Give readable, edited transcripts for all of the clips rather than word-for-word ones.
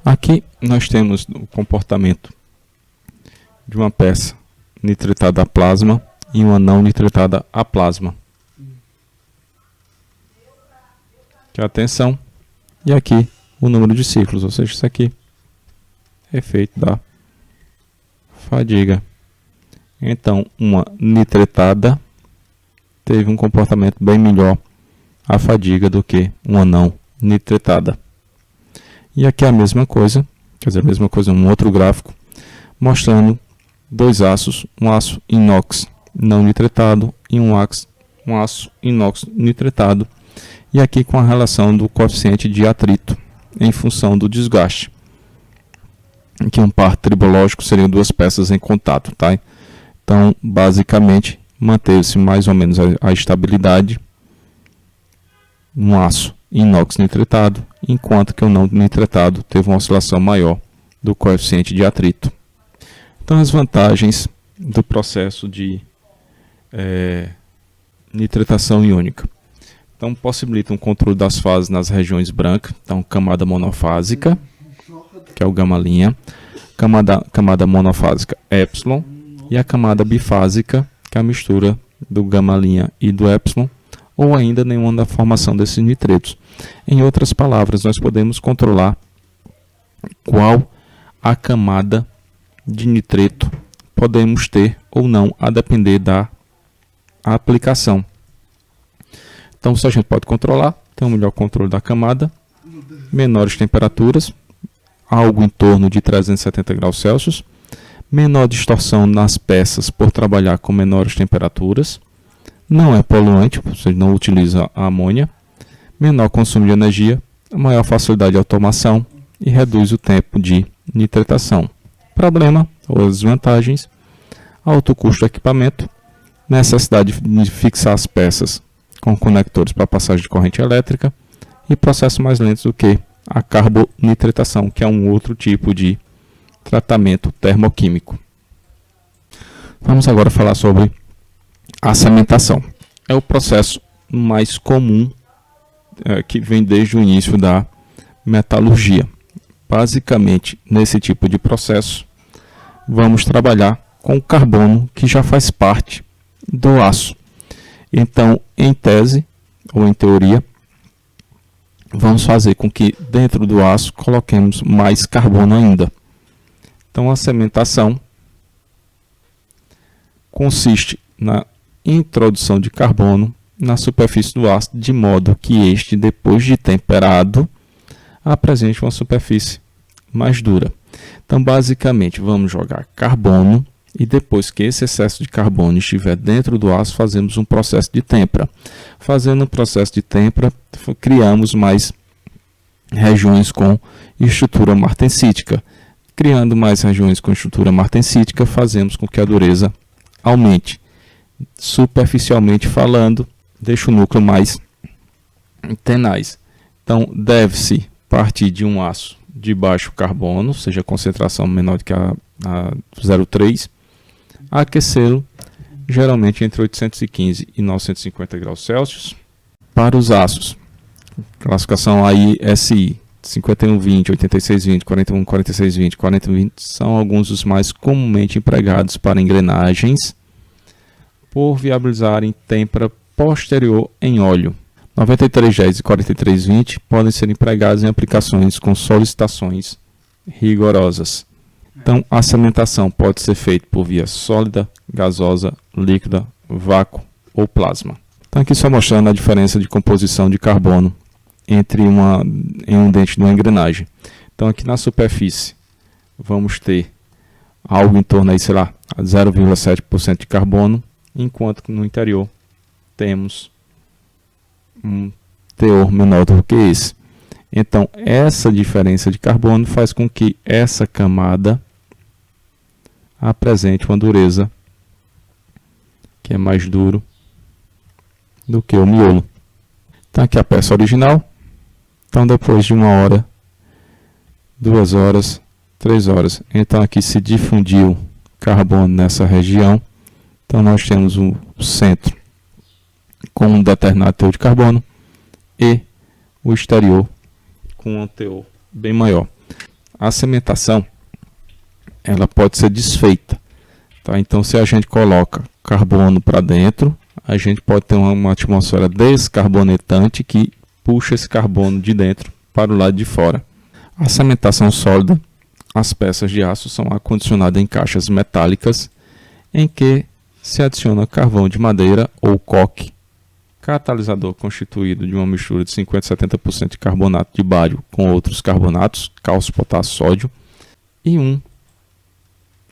Aqui nós temos o comportamento de uma peça nitretada a plasma e uma não nitretada a plasma. Que é a tensão. E aqui o número de ciclos, ou seja, isso aqui é efeito da fadiga. Então, uma nitretada teve um comportamento bem melhor a fadiga do que uma não nitretada. E aqui é a mesma coisa, quer dizer, a mesma coisa, um outro gráfico, mostrando dois aços, um aço inox não nitretado e um aço inox nitretado, e aqui com a relação do coeficiente de atrito em função do desgaste. Aqui um par tribológico seriam duas peças em contato, tá? Então, basicamente, manteve-se mais ou menos a estabilidade no aço inox nitretado, enquanto que o não nitretado teve uma oscilação maior do coeficiente de atrito. Então, as vantagens do processo de nitretação iônica. Então, possibilita um controle das fases nas regiões brancas, então camada monofásica, que é o gama linha, camada monofásica epsilon, e a camada bifásica, que é a mistura do gama linha e do epsilon, ou ainda nenhuma da formação desses nitretos. Em outras palavras, nós podemos controlar qual a camada de nitreto podemos ter ou não, a depender da aplicação. Então, se a gente pode controlar, tem um melhor controle da camada, menores temperaturas, algo em torno de 370 graus Celsius, menor distorção nas peças por trabalhar com menores temperaturas, não é poluente, você não utiliza a amônia, menor consumo de energia, maior facilidade de automação e reduz o tempo de nitretação. Problema ou as desvantagens: alto custo do equipamento, necessidade de fixar as peças com conectores para passagem de corrente elétrica e processo mais lento do que a carbonitretação, que é um outro tipo de tratamento termoquímico. Vamos agora falar sobre a cementação. É o processo mais comum que vem desde o início da metalurgia. Basicamente, nesse tipo de processo, vamos trabalhar com o carbono que já faz parte do aço. Então, em tese, ou em teoria, vamos fazer com que dentro do aço coloquemos mais carbono ainda. Então, a cementação consiste na introdução de carbono na superfície do aço, de modo que este, depois de temperado, apresente uma superfície mais dura. Então, basicamente, vamos jogar carbono e depois que esse excesso de carbono estiver dentro do aço, fazemos um processo de tempera. Fazendo um processo de tempera, criamos mais regiões com estrutura martensítica. Criando mais regiões com estrutura martensítica, fazemos com que a dureza aumente. Superficialmente falando, deixa o núcleo mais tenaz. Então, deve-se partir de um aço de baixo carbono, ou seja, concentração menor do que a 0,3, aquecê-lo geralmente entre 815 e 950 graus Celsius. Para os aços, classificação AISI 5120, 8620, 414620, 4020 são alguns dos mais comumente empregados para engrenagens por viabilizarem têmpera posterior em óleo. 9310 e 4320 podem ser empregados em aplicações com solicitações rigorosas. Então, a cementação pode ser feita por via sólida, gasosa, líquida, vácuo ou plasma. Então, aqui só mostrando a diferença de composição de carbono entre em um dente de uma engrenagem. Então, aqui na superfície, vamos ter algo em torno aí, sei lá, 0,7% de carbono, enquanto que no interior temos um teor menor do que esse. Então, essa diferença de carbono faz com que essa camada apresente uma dureza que é mais duro do que o miolo. Então, aqui a peça original. Então, depois de 1 hora, 2 horas, 3 horas, então aqui se difundiu carbono nessa região. Então, nós temos o centro com um determinado teor de carbono e o exterior com um teor bem maior. A cementação ela pode ser desfeita. Tá? Então, se a gente coloca carbono para dentro, a gente pode ter uma atmosfera descarbonetante que puxa esse carbono de dentro para o lado de fora. A cementação sólida, as peças de aço são acondicionadas em caixas metálicas em que se adiciona carvão de madeira ou coque, catalisador constituído de uma mistura de 50 a 70% de carbonato de bário com outros carbonatos, cálcio, potássio, sódio, e um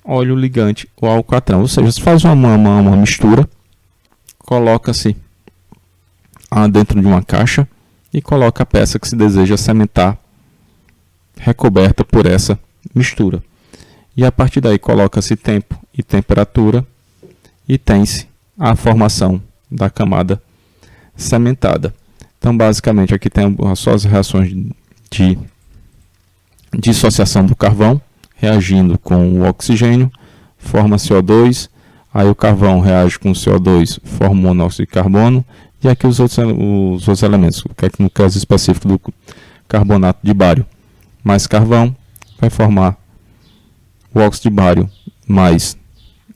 óleo ligante ou alcatrão. Ou seja, se faz uma mistura, coloca-se dentro de uma caixa e coloca a peça que se deseja cimentar recoberta por essa mistura. E a partir daí coloca-se tempo e temperatura e tem-se a formação da camada cimentada. Então, basicamente, aqui tem só as reações de dissociação do carvão, reagindo com o oxigênio, forma CO2, aí o carvão reage com o CO2, forma o monóxido de carbono, e aqui os outros elementos, no caso específico do carbonato de bário, mais carvão, vai formar o óxido de bário mais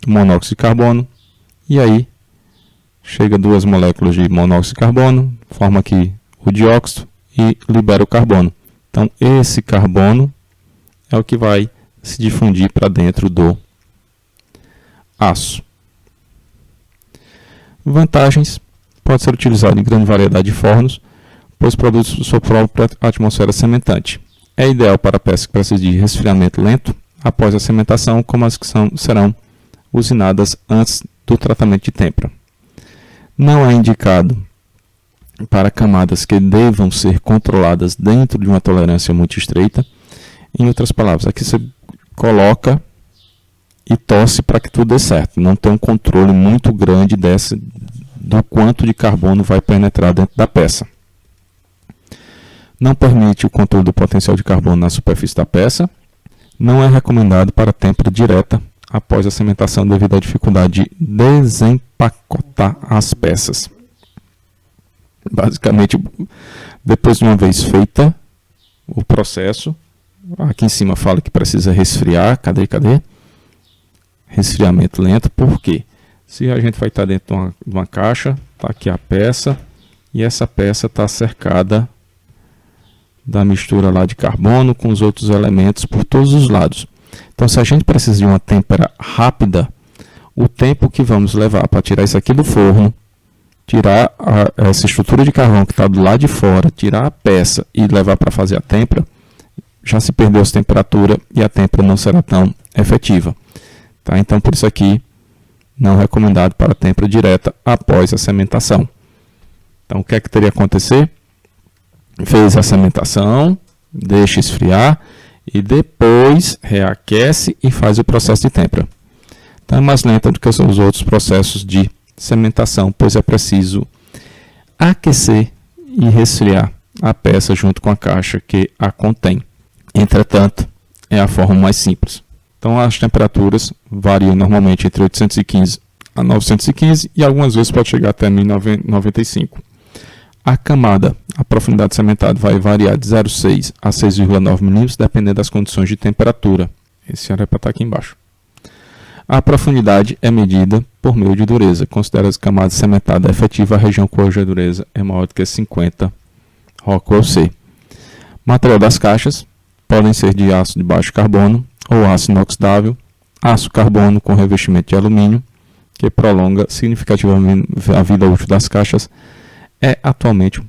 monóxido de carbono, e aí chega duas moléculas de monóxido de carbono, forma aqui o dióxido e libera o carbono. Então, esse carbono é o que vai se difundir para dentro do aço. Vantagens: pode ser utilizado em grande variedade de fornos, pois produz sua própria atmosfera cimentante. É ideal para peças que precisam de resfriamento lento após a cimentação, como as que serão usinadas antes do tratamento de têmpera. Não é indicado para camadas que devam ser controladas dentro de uma tolerância muito estreita. Em outras palavras, aqui você coloca e torce para que tudo dê certo. Não tem um controle muito grande do quanto de carbono vai penetrar dentro da peça. Não permite o controle do potencial de carbono na superfície da peça. Não é recomendado para têmpera direta após a cimentação devido à dificuldade de desempacotar as peças. Basicamente, depois de uma vez feita o processo, aqui em cima fala que precisa resfriar. Cadê? Resfriamento lento. Por quê? Se a gente vai estar dentro de uma caixa, está aqui a peça, e essa peça está cercada da mistura lá de carbono com os outros elementos por todos os lados. Então, se a gente precisa de uma têmpera rápida, o tempo que vamos levar para tirar isso aqui do forno, tirar essa estrutura de carvão que está do lado de fora, tirar a peça e levar para fazer a têmpera, já se perdeu essa temperatura e a têmpera não será tão efetiva. Tá? Então, por isso aqui, não recomendado para têmpera direta após a cimentação. Então, o que é que teria que acontecer? Fez a cimentação, deixa esfriar e depois reaquece e faz o processo de têmpera. Então, é mais lenta do que os outros processos de cimentação, pois é preciso aquecer e resfriar a peça junto com a caixa que a contém. Entretanto, é a forma mais simples. Então, as temperaturas variam normalmente entre 815 a 915 e algumas vezes pode chegar até 1095. A camada, a profundidade cimentada vai variar de 0,6 a 6,9 mm, dependendo das condições de temperatura. Esse era para estar aqui embaixo. A profundidade é medida por meio de dureza. Considera as camadas cimentadas efetiva a região cuja dureza é maior do que 50 Rockwell C. Material das caixas podem ser de aço de baixo carbono ou aço inoxidável, aço carbono com revestimento de alumínio, que prolonga significativamente a vida útil das caixas. É atualmente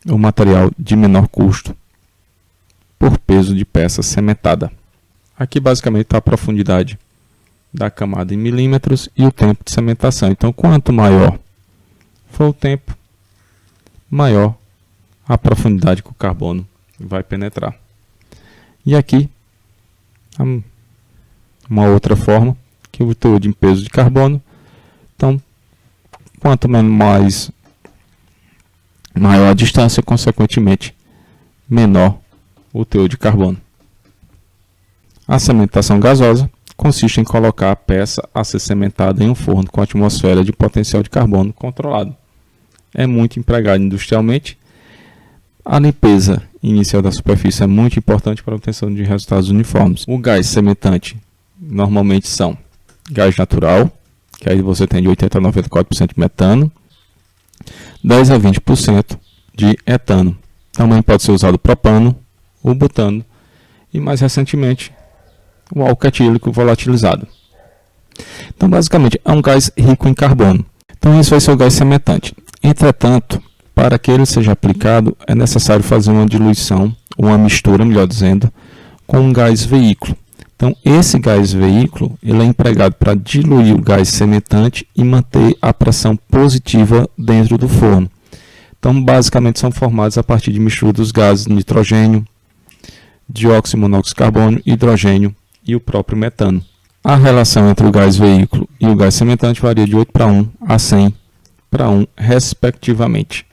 o material de menor custo por peso de peça cimentada. Aqui basicamente está a profundidade da camada em milímetros e o tempo de cimentação. Então, quanto maior for o tempo, maior a profundidade que o carbono vai penetrar. E aqui, uma outra forma, que o teor de peso de carbono. Então, quanto maior a distância, consequentemente, menor o teor de carbono. A cimentação gasosa consiste em colocar a peça a ser cimentada em um forno com atmosfera de potencial de carbono controlado. É muito empregado industrialmente. A limpeza inicial da superfície é muito importante para a obtenção de resultados uniformes. O gás sementante normalmente são gás natural, que aí você tem de 80 a 94% de metano, 10 a 20% de etano. Também pode ser usado o propano, o butano e, mais recentemente, o álcool etílico volatilizado. Então, basicamente, é um gás rico em carbono. Então, esse vai ser o gás sementante. Entretanto, para que ele seja aplicado, é necessário fazer uma diluição, uma mistura, melhor dizendo, com um gás veículo. Então, esse gás veículo ele é empregado para diluir o gás sementante e manter a pressão positiva dentro do forno. Então, basicamente, são formados a partir de mistura dos gases nitrogênio, dióxido e monóxido de carbono, hidrogênio e o próprio metano. A relação entre o gás veículo e o gás sementante varia de 8:1 a 100:1, respectivamente.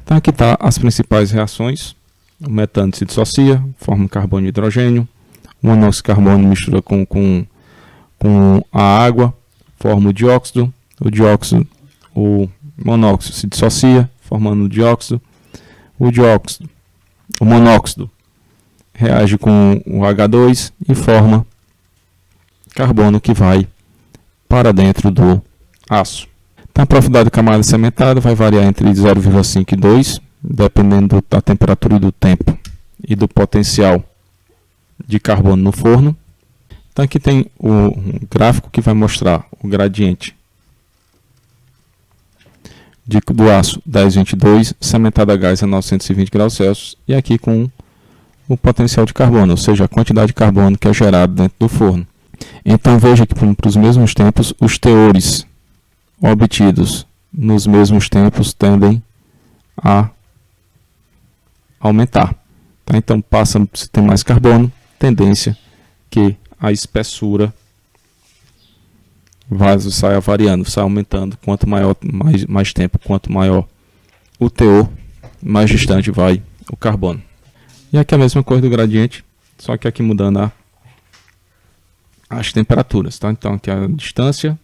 Então, aqui está as principais reações. O metano se dissocia, forma carbono e hidrogênio. O monóxido de carbono mistura com a água, forma o dióxido. O monóxido se dissocia, formando o dióxido. O monóxido reage com o H2 e forma carbono que vai para dentro do aço. Então, a profundidade da camada sementada vai variar entre 0,5 e 2, dependendo da temperatura e do tempo e do potencial de carbono no forno. Então, aqui tem o gráfico que vai mostrar o gradiente do aço 1022, sementado a gás a 920 graus Celsius, e aqui com o potencial de carbono, ou seja, a quantidade de carbono que é gerado dentro do forno. Então, veja que para os mesmos tempos, os teores obtidos nos mesmos tempos tendem a aumentar. Tá? Então, se tem mais carbono, tendência que a espessura saia variando, saia aumentando. Quanto maior, mais tempo, quanto maior o teor, mais distante vai o carbono. E aqui a mesma coisa do gradiente, só que aqui mudando as temperaturas. Tá? Então, aqui a distância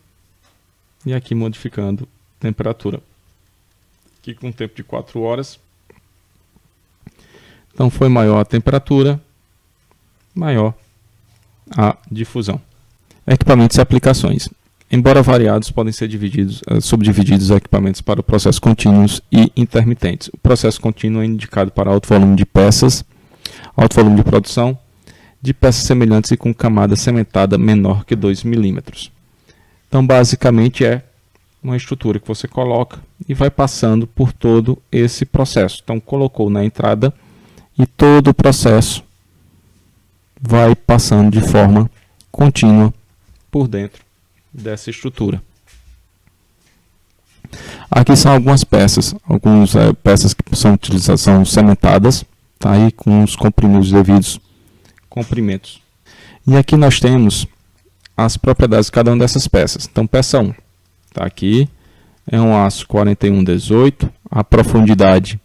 e aqui modificando a temperatura. Aqui com um tempo de 4 horas. Então, foi maior a temperatura, maior a difusão. Equipamentos e aplicações. Embora variados, podem ser subdivididos equipamentos para processos contínuos e intermitentes. O processo contínuo é indicado para alto volume de peças, alto volume de produção, de peças semelhantes e com camada sementada menor que 2 milímetros. Então, basicamente, é uma estrutura que você coloca e vai passando por todo esse processo. Então, colocou na entrada e todo o processo vai passando de forma contínua por dentro dessa estrutura. Aqui são algumas peças, peças que são sementadas, tá aí com os comprimidos devidos comprimentos. E aqui nós temos as propriedades de cada uma dessas peças. Então, peça 1, tá aqui, é um aço 4118, a profundidade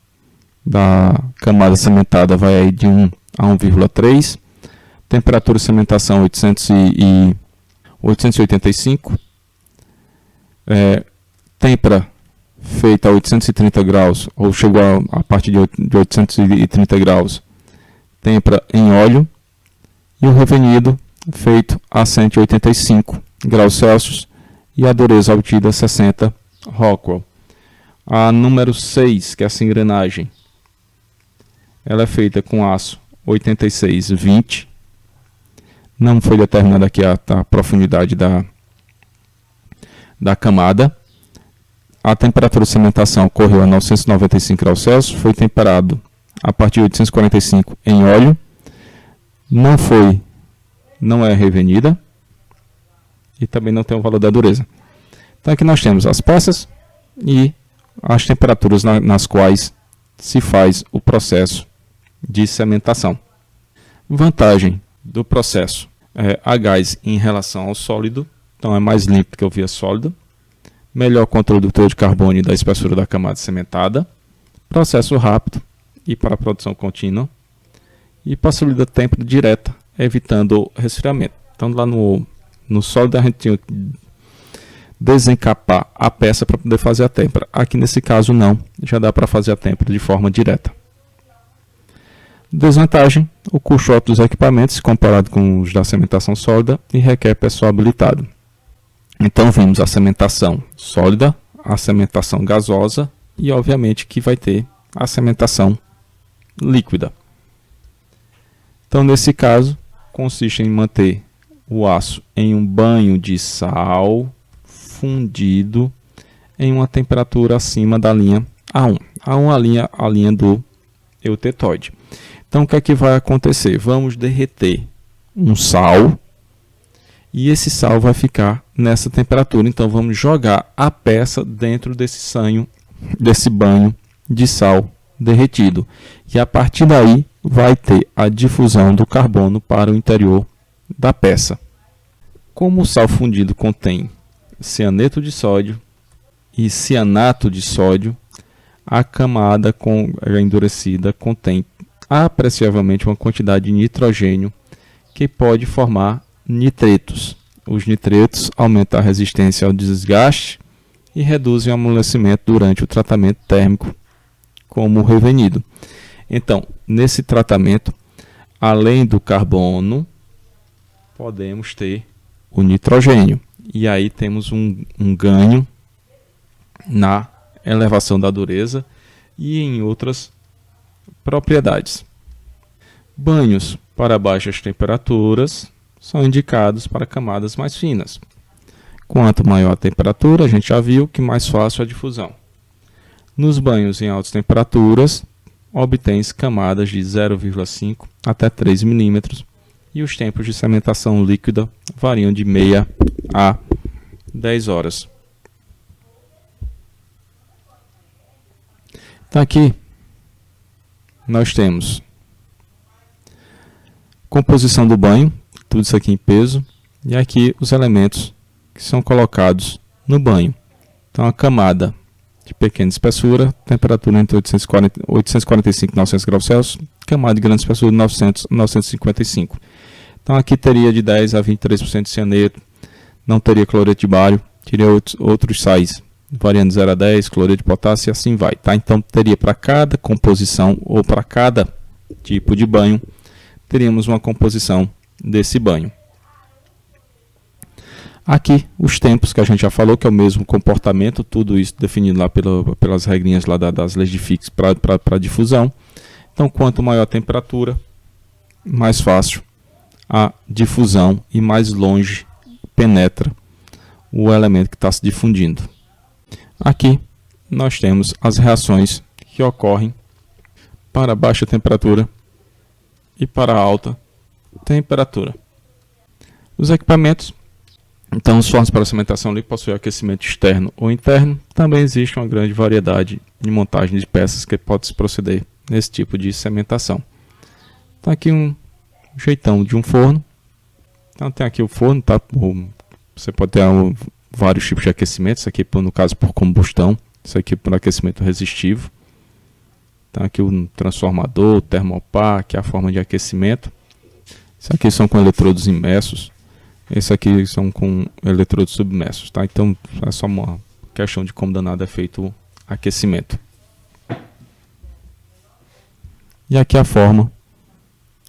da camada cementada vai aí de 1 a 1,3, temperatura de cementação 885, têmpera feita a 830 graus, ou chegou a partir de 830 graus, têmpera em óleo, e o revenido feito a 185 graus Celsius e a dureza obtida 60 Rockwell. A número 6, que é essa engrenagem, ela é feita com aço 8620. Não foi determinada aqui a profundidade da camada. A temperatura de cementação ocorreu a 995 graus Celsius, foi temperado a partir de 845 em óleo, não é revenida e também não tem o valor da dureza. Então aqui nós temos as peças e as temperaturas nas quais se faz o processo de cementação. Vantagem do processo a gás em relação ao sólido, então é mais limpo que o via sólida, melhor controle do teor de carbono e da espessura da camada cementada, processo rápido e para a produção contínua, e possibilita tempo direta, evitando o resfriamento. Então lá no sólido a gente tinha desencapar a peça para poder fazer a têmpera. Aqui nesse caso não, já dá para fazer a têmpera de forma direta. Desvantagem: o custo alto dos equipamentos comparado com os da cimentação sólida e requer pessoal habilitado. Então vimos a cimentação sólida, a cimentação gasosa e obviamente que vai ter a cimentação líquida. Então nesse caso consiste em manter o aço em um banho de sal fundido em uma temperatura acima da linha A1. A1 é a linha do eutetoide. Então o que é que vai acontecer? Vamos derreter um sal e esse sal vai ficar nessa temperatura. Então vamos jogar a peça dentro desse banho de sal derretido. E a partir daí vai ter a difusão do carbono para o interior da peça. Como o sal fundido contém cianeto de sódio e cianato de sódio, a camada endurecida contém apreciavelmente uma quantidade de nitrogênio que pode formar nitretos. Os nitretos aumentam a resistência ao desgaste e reduzem o amolecimento durante o tratamento térmico, como o revenido. Então, nesse tratamento, além do carbono, podemos ter o nitrogênio. E aí temos um ganho na elevação da dureza e em outras propriedades. Banhos para baixas temperaturas são indicados para camadas mais finas. Quanto maior a temperatura, a gente já viu que mais fácil a difusão. Nos banhos em altas temperaturas, obtém-se camadas de 0,5 até 3 milímetros e os tempos de cimentação líquida variam de meia a 10 horas. Então aqui nós temos composição do banho, tudo isso aqui em peso, e aqui os elementos que são colocados no banho. Então a camada de pequena espessura, temperatura entre 845 e 900 graus Celsius, camada de grande espessura de 900 a 955. Então aqui teria de 10 a 23% de cianeto, não teria cloreto de bário, teria outros sais, variando de 0 a 10, cloreto de potássio e assim vai. Tá? Então teria para cada composição ou para cada tipo de banho, teríamos uma composição desse banho. Aqui os tempos que a gente já falou, que é o mesmo comportamento, tudo isso definido lá pelas regrinhas lá das leis de Fick para difusão. Então quanto maior a temperatura, mais fácil a difusão e mais longe penetra o elemento que está se difundindo. Aqui nós temos as reações que ocorrem para baixa temperatura e para alta temperatura. Os equipamentos, então os fornos para cimentação líquida possuem aquecimento externo ou interno. Também existe uma grande variedade de montagem de peças que pode se proceder nesse tipo de cimentação. Então aqui um jeitão de um forno. Então tem aqui o forno, tá? Você pode ter vários tipos de aquecimento. Isso aqui no caso por combustão, isso aqui por aquecimento resistivo. Então aqui o transformador, o termopar, que é a forma de aquecimento. Isso aqui são com eletrodos imersos. Esse aqui são com eletrodos submersos, tá? Então é só uma questão de como danado é feito o aquecimento. E aqui a forma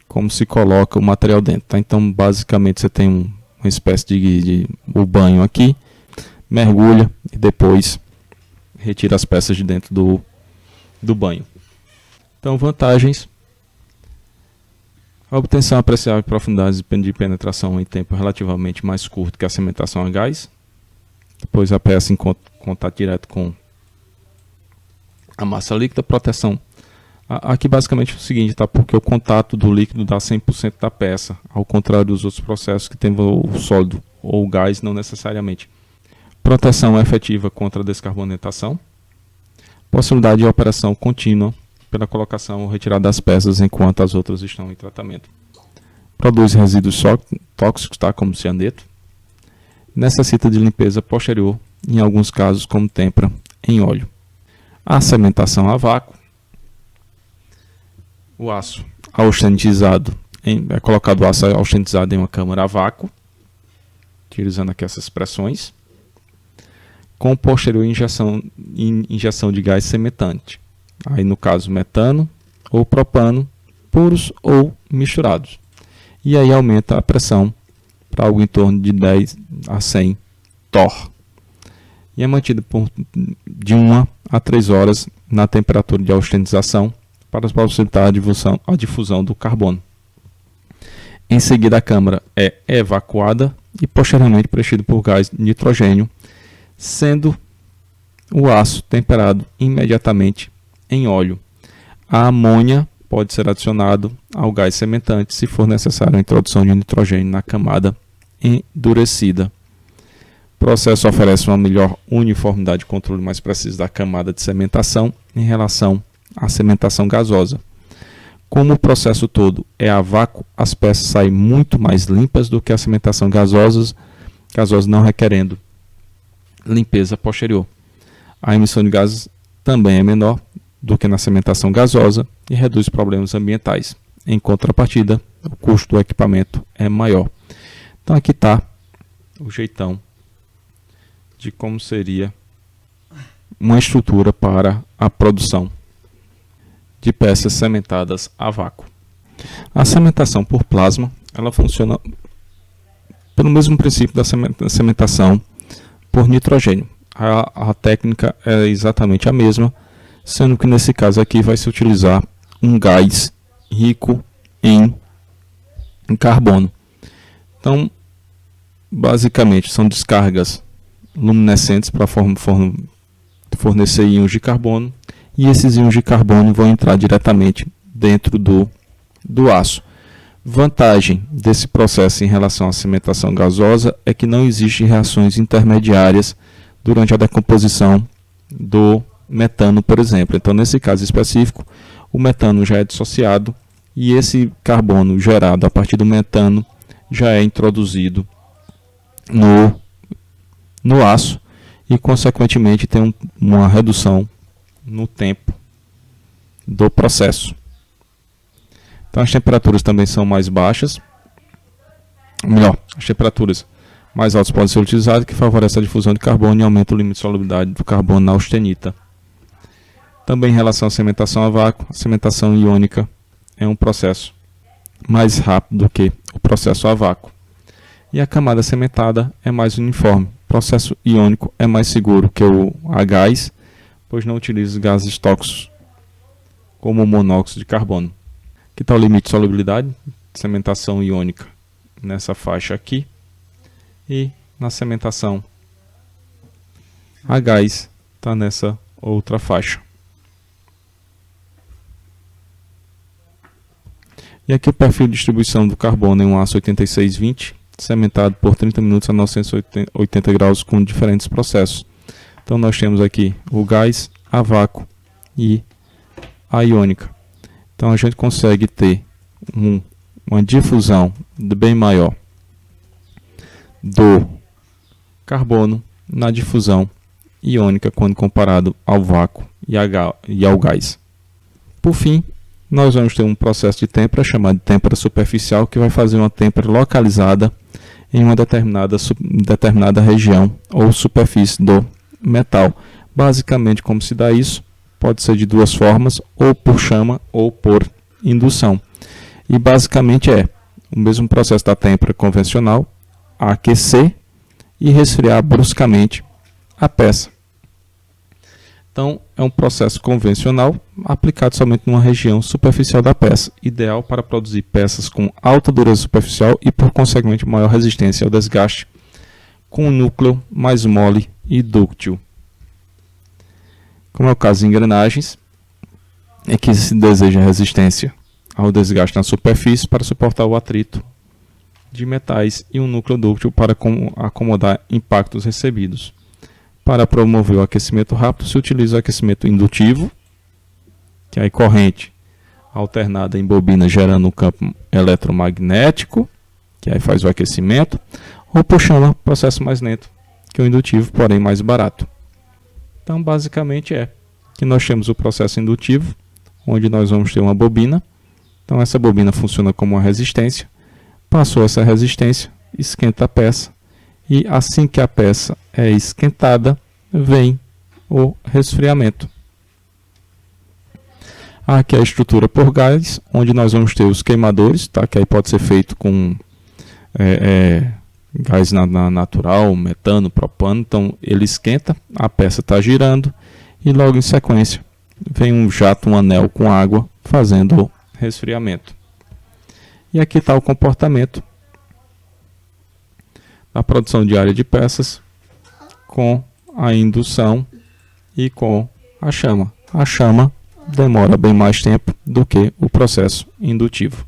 como se coloca o material dentro, tá? Então basicamente você tem uma espécie de o banho aqui, mergulha e depois retira as peças de dentro do banho. Então vantagens: a obtenção apreciável de profundidades de penetração em tempo relativamente mais curto que a cimentação a gás. Depois a peça em contato direto com a massa líquida. Proteção. Aqui basicamente é o seguinte, tá? Porque o contato do líquido dá 100% da peça, ao contrário dos outros processos que tem o sólido ou o gás, não necessariamente. Proteção efetiva contra a descarbonatação. Possibilidade de operação contínua pela colocação ou retirada das peças enquanto as outras estão em tratamento. Produz resíduos tóxicos, tá? Como cianeto. Necessita de limpeza posterior, em alguns casos como têmpera em óleo. A cimentação a vácuo. O aço austenitizado, é colocado o aço austenitizado em uma câmara a vácuo, utilizando aqui essas pressões. com posterior injeção de gás sementante. Aí no caso metano ou propano, puros ou misturados. E aí aumenta a pressão para algo em torno de 10 a 100 torr. E é mantido de 1 a 3 horas na temperatura de austenização para facilitar a difusão do carbono. Em seguida, a câmara é evacuada e posteriormente preenchida por gás nitrogênio, sendo o aço temperado imediatamente em óleo. A amônia pode ser adicionado ao gás sementante se for necessário a introdução de nitrogênio na camada endurecida. O processo oferece uma melhor uniformidade de controle mais preciso da camada de cementação em relação à cementação gasosa. Como o processo todo é a vácuo, as peças saem muito mais limpas do que a cementação gasosa não requerendo limpeza posterior. A emissão de gases também é menor do que na cementação gasosa e reduz problemas ambientais. Em contrapartida, o custo do equipamento é maior. Então aqui está o jeitão de como seria uma estrutura para a produção de peças cementadas a vácuo. A cementação por plasma, ela funciona pelo mesmo princípio da cementação por nitrogênio. A técnica é exatamente a mesma, sendo que nesse caso aqui vai se utilizar um gás rico em carbono. Então, basicamente, são descargas luminescentes para fornecer íons de carbono, e esses íons de carbono vão entrar diretamente dentro do aço. Vantagem desse processo em relação à cementação gasosa é que não existem reações intermediárias durante a decomposição do metano, por exemplo. Então, nesse caso específico, o metano já é dissociado e esse carbono gerado a partir do metano já é introduzido no aço e, consequentemente, tem uma redução no tempo do processo. Então, as temperaturas também são mais baixas. Melhor, as temperaturas mais altas podem ser utilizadas, que favorece a difusão de carbono e aumenta o limite de solubilidade do carbono na austenita. Também em relação à cementação a vácuo, a cementação iônica é um processo mais rápido do que o processo a vácuo. E a camada cementada é mais uniforme. O processo iônico é mais seguro que o a gás, pois não utiliza gases tóxicos como o monóxido de carbono. Aqui está o limite de solubilidade, cementação iônica nessa faixa aqui, e na cementação a gás está nessa outra faixa. E aqui o perfil de distribuição do carbono em um aço 8620, cementado por 30 minutos a 980 graus com diferentes processos. Então nós temos aqui o gás, a vácuo e a iônica. Então a gente consegue ter uma difusão bem maior do carbono na difusão iônica quando comparado ao vácuo e ao gás. Por fim, nós vamos ter um processo de têmpera chamado de têmpera superficial, que vai fazer uma têmpera localizada em uma determinada região ou superfície do metal. Basicamente, como se dá isso? Pode ser de duas formas, ou por chama ou por indução. E basicamente é o mesmo processo da têmpera convencional, aquecer e resfriar bruscamente a peça. Então, é um processo convencional aplicado somente numa região superficial da peça, ideal para produzir peças com alta dureza superficial e, por consequente, maior resistência ao desgaste, com um núcleo mais mole e dúctil. Como é o caso de engrenagens, é que se deseja resistência ao desgaste na superfície para suportar o atrito de metais e um núcleo dúctil para acomodar impactos recebidos. Para promover o aquecimento rápido, se utiliza o aquecimento indutivo, que é a corrente alternada em bobina gerando um campo eletromagnético, que aí faz o aquecimento, ou por chama, processo mais lento que o indutivo, porém mais barato. Então, basicamente é que nós temos o processo indutivo, onde nós vamos ter uma bobina. Então, essa bobina funciona como uma resistência. Passou essa resistência, esquenta a peça. E assim que a peça é esquentada, vem o resfriamento. Aqui é a estrutura por gás, onde nós vamos ter os queimadores, tá? Que aí pode ser feito com gás natural, metano, propano. Então ele esquenta, a peça está girando e logo em sequência vem um jato, um anel com água fazendo o resfriamento. E aqui está o comportamento da produção diária de peças com a indução e com a chama. A chama demora bem mais tempo do que o processo indutivo.